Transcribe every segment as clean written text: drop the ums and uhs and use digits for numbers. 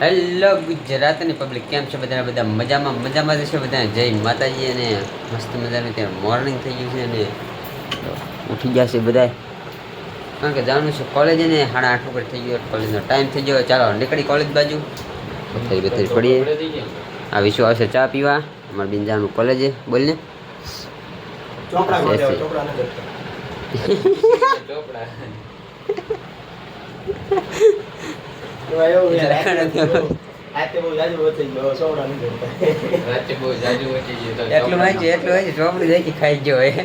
Hello ગુજરાતની public, કેમ છે બધા? બધા મજામાં જશે બધા. જય માતાજી. અને મસ્ત મજાનું ત્યાં મોર્નિંગ થઈ ગયું છે અને ઉઠી ગયા છે બધા, કારણ કે જવાનું છે કોલેજ ને 8:30 ઉપર થઈ ગયો, કોલેજનો ટાઈમ થઈ ગયો. ચાલો નીકળી કોલેજ બાજુ, બથરી પડીએ. આ વિશ્વ આવશે ચા પીવા, અમારે બેન જવાનું કોલેજે. બોલને એટલું ચોપડી જાય ખાઈ ગયો હોય.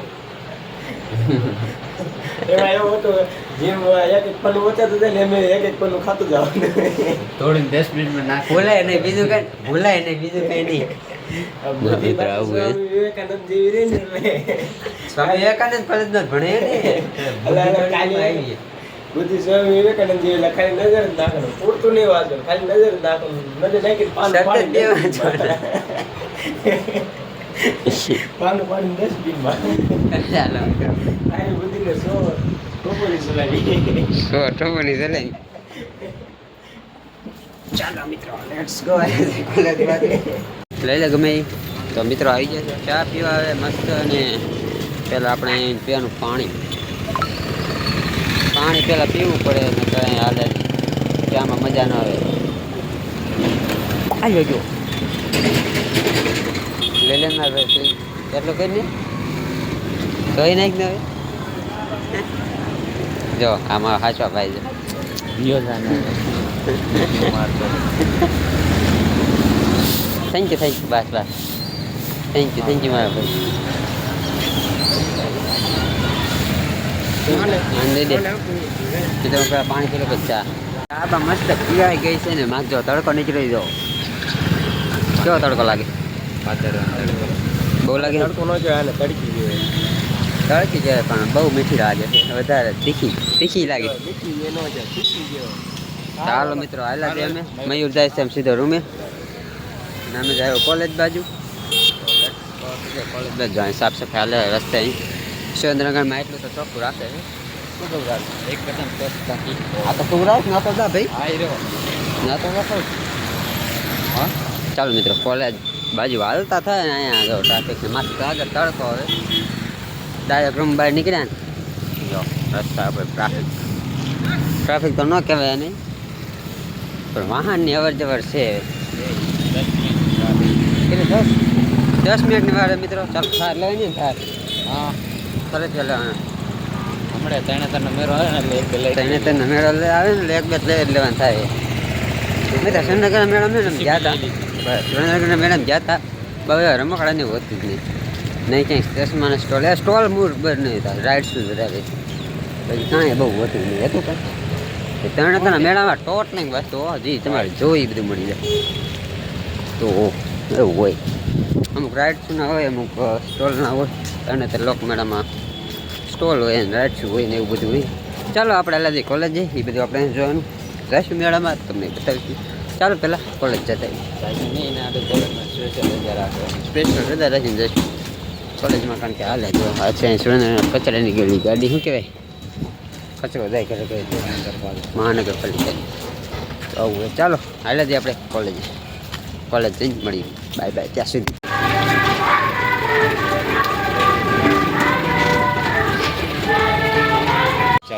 એમાં એવું હતું, જેમ એક પલ્લું ઓછાતું જાય ને એમ એક પલ્લું ખાતું જવાનું. થોડું 10 મિનિટમાં નાખ. ભૂલાય નહીં બીજું કઈ નહીં. વિવેકાનંદ જેવી રહી ને સ્વામી વિવેકાનંદ કોલેજ નો ભણે ને બુદ્ધિ સ્વામી વિવેકાનંદ જેવી લખાઈ નજર જ નાખવાનું, પૂરતું નહીં વાંચવાનું, ખાલી નજર જ નાખવાનું. નજર નાખી પાનું પાડી ડસ્ટબિનમાં. બુદ્ધિને ટોપલી ચલાવી. ચાલો મિત્રો, લેટ્સ ગો. લઈ લે ગમે તો મિત્રો આવી જશે ચા પીવા આવે મસ્ત. અને પેલા આપણે અહીં પીવાનું પાણી પેલા પીવું પડે ને કઈ હાલે ચામાં મજા ન આવે. આવી જજો લઈ લે ના એટલું કઈ નહીં કઈ નાખ ને હવે. જો આમાં હાચવા ભાઈ છે. Thank you bus thank you મારા ભાઈ. પાણી પીલો બચ્ચા. આ મસ્ત પીવાઈ ગઈ છે ને. માગજો તડકો નીકળી જાઓ. કેવો તડકો લાગે? બહુ લાગે. તડકો ન જાય, તડકી જાય પણ બહુ મીઠી લાગે છે. વધારે તીખી લાગે. ચાલો મિત્રો હાલા છે. અમે મયુર જાય છે એમ સીધો રૂમે. અમે જાય કોલેજ બાજુ. કોલેજ બાજુ જાય સાફ સફાઈ હાલે રસ્તે. અહીં સુરેન્દ્રનગરમાં એટલું તો ચોખ્ખું રાખે છે. આ તો તું રાખ ના તો દા ભાઈ ના તો રાખો. હા ચાલો મિત્રો કોલેજ બાજુ હાલતા થાય ને. અહીંયા જો ટ્રાફિક ને માથે આગળ તડકો હવે ડાયરેક્ટ રૂમ બહાર નીકળ્યા ને જો રસ્તા પર ટ્રાફિક તો ન કહેવાય નહીં, પણ વાહનની અવર જવર છે. 10 મિનિટની વાર મિત્રો. ચાલો થાર લેવાની ને થાર. હા ફરજ લેવાના. હમણાં ત્રણે મેળો આવે ને ત્રણે મેળો આવે ને એક બે લેવાનું થાય. મિત્રો સુરેન્દ્રનગર મેળા મેડમ ગયા હતા. સુરેન્દ્રનગર મેડમ ગયા હતા. બહુ રમકડાની હોતું જ નહીં ક્યાંય ચશ્માના સ્ટોલ મૂળ બર નહીં થાય. રાઇડ્સ બધા પછી કાંઈ બહુ હોતું નહીં હતું. પણ ત્રણે મેળામાં ટોટલિંગ વસ્તુ હજી તમારે જોઈ બધું મળી જાય. તો એવું હોય. અમુક રાઇડ્સના હોય, અમુક સ્ટોલના હોય. અને તે લોક મેળામાં સ્ટોલ હોય ને રાઇડ્સ હોય ને એવું બધું હોય. ચાલો આપણે અલાજી કોલેજ જઈએ, એ બધું આપણે જોવાનું જઈશું મેળામાં, તમને બતાવીશું. ચાલો પહેલાં કોલેજ જતા સ્પેશિયલ રજા રાખીને જઈશું કોલેજમાં. કારણ કે હાલે જો આ છે કચરાની ગયેલી ગાડી. શું કહેવાય? કચરો જાય કરે મહાનગરપાલિકા. તો આવું ચાલો હાલે જઈએ આપણે કોલેજ જઈને મળીએ. બાય ત્યાં સુધી.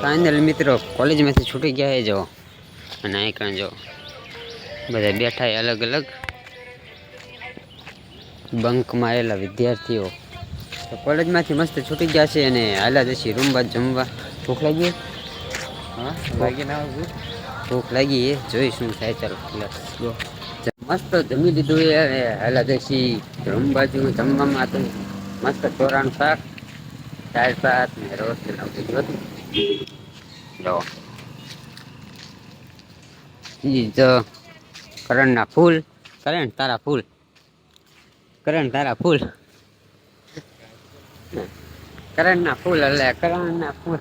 ફાઇનલ મિત્રો કોલેજમાંથી છૂટી ગયા એ જો. અને અહીં કાં જો બધા બેઠા અલગ અલગ બંક મારેલા વિદ્યાર્થીઓ. તો કોલેજમાંથી મસ્ત છૂટી ગયા છે અને હાલા જશે રૂમ બાદ જમવા. ભૂખ લાગી? હા ભૂખ લાગી એ જોઈ શું થાય. ચાલો મસ્ત જમી લીધું એ હાલા જશે રૂમ બાજુ. જમવામાં હતું મસ્ત ચોરાનું શાક, દાળ ભાત ને રોટલી હતું. કરણના ફૂલ. કરણ તારા ફૂલ. કરણના ફૂલ એટલે કરણના ફૂલ.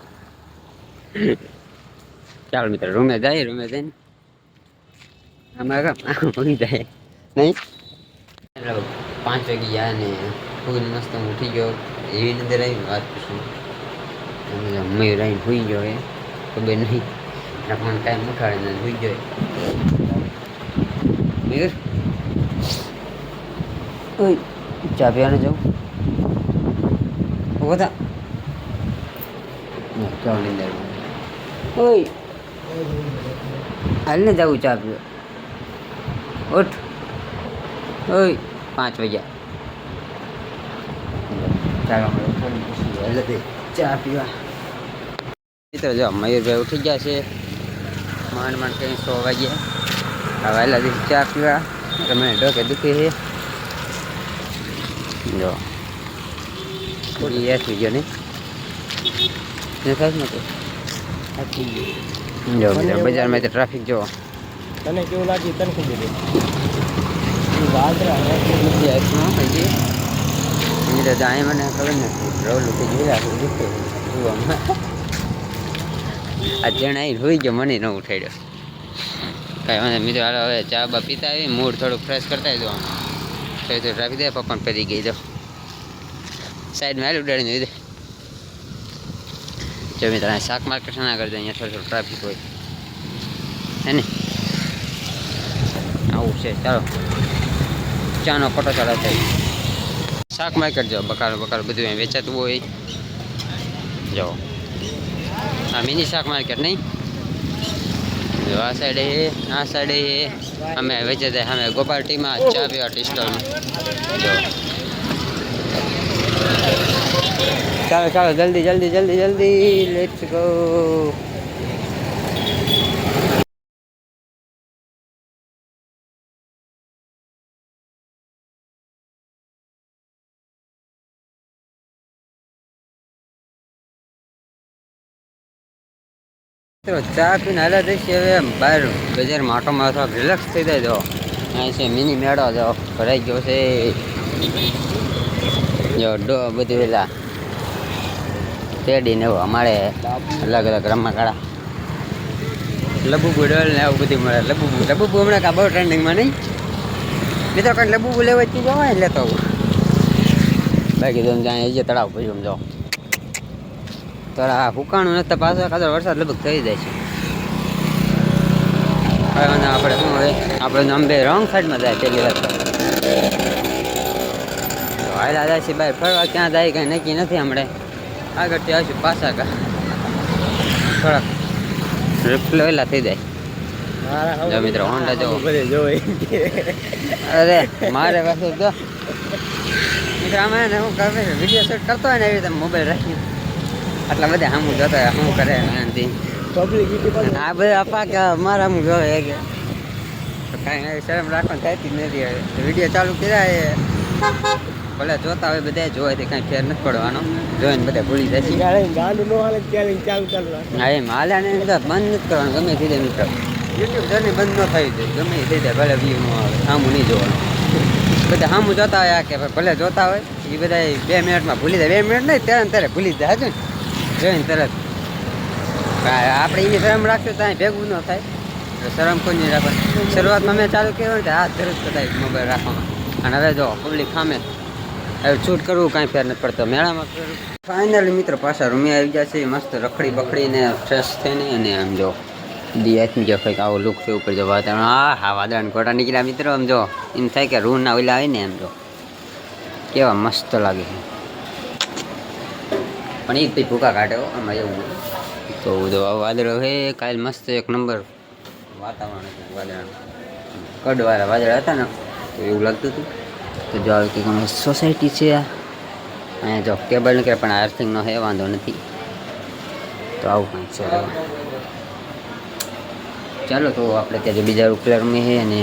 ચાલો મિત્રો રૂમે જઈને અમારે ભૂલી જાય નહીં. 5 વાગી ગયા ને ફૂલ મસ્ત ઉઠી ગયો. એવી અંદર આવીને વાત પૂછું મયુર આવીને સુઈ ગયો. એ ખબર નહીં પણ કાંઈ ઉઠાડીને સુઈ ગયો. મયુર ઓય ચા પીવાને જાઉં ઉભો થા ચા લઈ જાય ઓય હાલ ને જાઉં ચા પીવા ઉઠ ઓય 5 વાગ્યા ચાલો એટલે ચા પીવા મિત્રો જો મયુરભાઈ ઉઠી ગયા છે માંડ માંડ કંઈ 100 વાગ્યા હવે વહેલા દિવસ ચા પીવા તમે ડોકે દુખી છે જો યસ ગયો નહીં થાય ને તો જો મિત્રો બજારમાં તો ટ્રાફિક જો તને કેવું લાગ્યું તને ખબર મિત્રો જાય મને ખબર નથી રોલું તો જોયા દુખે આ જણ અહીં રોઈ ગયો મને ન ઉઠાડ્યો કાંઈ વાંધો મિત્રો હાલો હવે ચા બા પીતા આવી મૂડ થોડુંક ફ્રેશ કરતા આવી દો તો ટ્રાફિક દે પપ્પાને ફરી ગઈ દો સાઈડમાં હાલ ઉડાડીને દે જો મિત્રો શાક માર્કેટ ના કરજો અહીંયા થોડું ટ્રાફિક હોય હે ને આવું છે ચાલો ચાનો ફોટો ચાલો થાય શાક માર્કેટ જો બકારો બધું અહીં વેચાતું હોય જો આ મિની શાક માર્કેટ નહીં જો આ સાઈડે અમે વેચે અમે ગોપાલ ટીમાં ચા પીવા ટી સ્ટોલમાં જો ચાલો જલ્દી લેટ્સ ગો ચા પીને હાલા જઈશ હવે બહાર બજારમાં આટો મારવા રિલેક્સ થઈ જાય જો અહીં છે મિની મેળો જો ભરાઈ ગયો છે જો બધું પેલા શેરડી ને એવું અમારે અલગ રમકડા લબુબુ ડોલ ને એવું બધું મળે લબુબુ હમણાં કાં બહુ ટ્રેન્ડિંગમાં નહીં મિત્રો કંઈ લબુબુ લેવા ચીજ હોય લેતો બાકી તો ત્યાં જે તળાવ પછી જો તળાવ હુકાણું નથી પાછો કાદર વરસાદ લગભગ થઈ જાય છે હવે આપણે શું હવે આપણે અંબે રોંગ સાઈડમાં જાય પેલી વાત હાલા જાય છે બહાર ફરવા ક્યાં જાય કંઈ નક્કી નથી હમણાં આગળથી આવશું પાછા કા થોડાક રિફ્લેલા થઈ જાય જો મિત્રો હોન્ડા જો અરે મારે પાછું જો મિત્રો આમાં ને હું કરે વિડીયો શૂટ કરતો હોય ને એવી રીતે મોબાઈલ રાખી આટલા બધા સામું જોતો હોય શું કરે એનાથી આ બધા આપા કે મારા આમ જોવે કે કાંઈ શરમ રાખવાની થતી નથી હવે વિડીયો ચાલુ કર્યા ભલે જોતા હોય બધા જોવે તે કાંઈ ફેર નથી પડવાનો જોઈને બધા ભૂલી જાય હા એમ હાલ્યા ને બધા બંધ નથી કરવાનું ગમે થઈ જાય મિત્રો યુટ્યુબ જર્ની બંધ ન થઈ જાય ગમે થઈ જાય ભલે વ્યૂ ન આવે સામું નહીં જોવાનું બધા સામું જોતા હોય કે ભલે જોતા હોય એ બધા 2 મિનિટમાં ભૂલી જાય 2 મિનિટ નહીં ત્યારે ભૂલી જાય હજુ ને જોઈને તરત આપણે એની શરમ રાખશું તો ભેગું ન થાય શરમ કોઈ નહીં રાખવાની શરૂઆતમાં મેં ચાલુ કર્યું ને હાથ ધરત થાય મોબાઈલ રાખવામાં અને હવે જો પબ્લિક સામે હવે શૂટ કરવું કાંઈ ફેર નથી પડતો મેળામાં ફાઇનલી મિત્રો પાછા રૂમે આવી ગયા છે મસ્ત રખડી બખડીને ફ્રેશ થઈને અને આમ જો દિયાથી જો કંઈક આવો લુક છે ઉપર જો વાતાવરણ હા વાદળાને ગોટા નીકળ્યા મિત્રો આમ જો એમ થાય કે રૂના ઓલા આવે ને એમ જો કેવા મસ્ત લાગે છે પણ એ કંઈ ભૂકા કાઢ્યો આમાં એવું તો વાદળો હે કાલ મસ્ત એક નંબર વાતાવરણ હતું વાદળાનું કડવાળા વાદળા હતા ને તો એવું લાગતું હતું તો જો આવી કંઈક સોસાયટી છે અહીંયા જો કેબલ નીકળે પણ અર્થિંગનો હે વાંધો નથી તો આવું કંઈક છે ચાલો તો આપણે ત્યાં બીજા ઉપલરમાં છે અને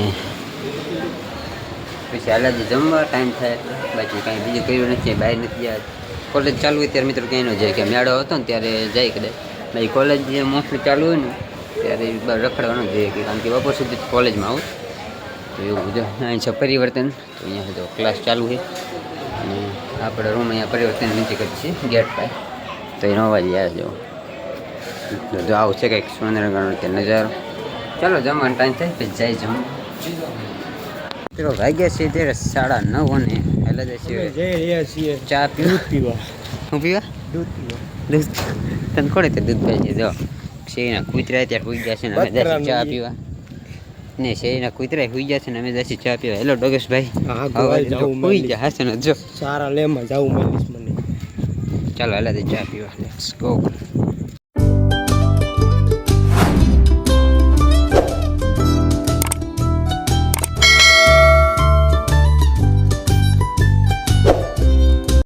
પછી હાલાજી જમવા ટાઈમ થાય બાકી કાંઈ બીજું કર્યું નથી બહાર નથી ગયા કોલેજ ચાલુ હોય ત્યારે મિત્રો ક્યાંય ન જાય કે મેળો હતો ને ત્યારે જાય કદાચ ભાઈ કોલેજ જે મોસ્ટલી ચાલુ હોય ને ત્યારે બહાર રખડવાનું જોઈએ કે કારણ કે બપોર સુધી કોલેજમાં આવું તો એવું જો અહીં છે પરિવર્તન તો અહીંયા જો ક્લાસ ચાલુ છે અને આપણે રૂમ અહીંયા પરિવર્તન નીચે કરીએ છીએ ગેટ પાસે તો એનો અવાજ આવે જો આવું છે કંઈક સુરેન્દ્રનગરનો ત્યાં નજારો ચાલો જમવાનો ટાઈમ થાય પછી જાય જમવા પેલો વાગ્યા છે ત્યારે 9:30 અને એટલે છીએ ચા પીવા શું પીવા દૂધ તને કોણે તે દૂધ પી જો છે કૂતરા ત્યારે પૂઈ ગયા છે ને અમે ચા પીવા ને શેરીના કૂતરા હુઈ જશે ને અમે જશે ચા પીવા. હેલો ડોગેશભાઈ. હા, હવે ગોવાઈ જાઉં હુઈ મેલીશ. જા હશે ને જો. સારા લેમાં જાવું મેલીશ મને. ચાલો હાલે ચા પીવા. Let's go.